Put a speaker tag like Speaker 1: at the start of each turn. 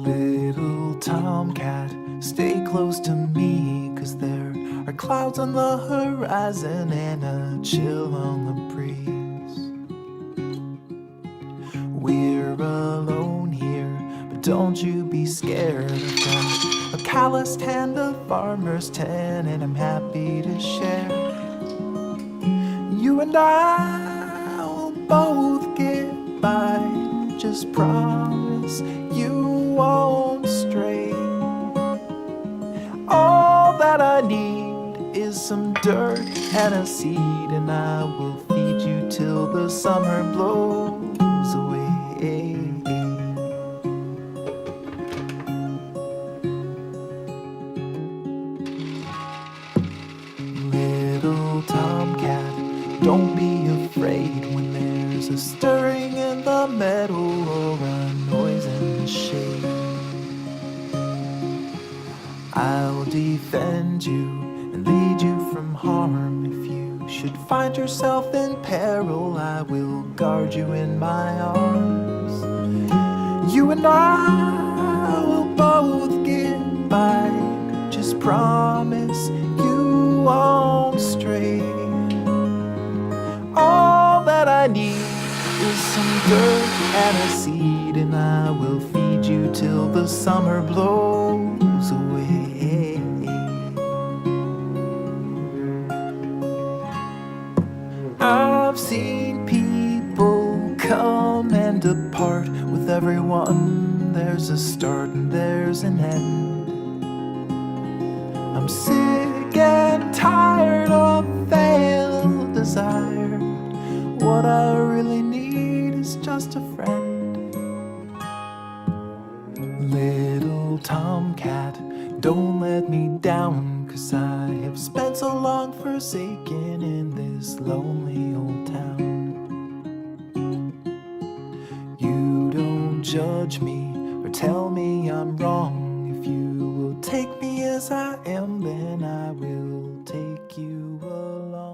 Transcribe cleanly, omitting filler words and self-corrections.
Speaker 1: Little tomcat, stay close to me, 'cause there are clouds on the horizon and a chill on the breeze. We're alone here, but don't you be scared. I've got a calloused hand, a farmer's tan, and I'm happy to share. You and I will both get by. Just promise you won't stray. All that I need is some dirt and a seed, and I will feed you till the summer blows away. Little tomcat, don't be afraid when there's a stirring in the meadow or a noise in the shade. I'll defend you and lead you from harm. If you should find yourself in peril, I will guard you in my arms. You and I will both get by. Just promise you won't stray. All that I need is some dirt and a seed, and I will feed you till the summer blows away. I've seen people come and depart. With everyone there's a start and there's an end. I'm sick and tired of failed desire. What I really need is just a friend. Little tomcat, don't let me down, 'cause I have spent so long forsaken in this lonely old town. You don't judge me or tell me I'm wrong. If you will take me as I am, then I will take you along.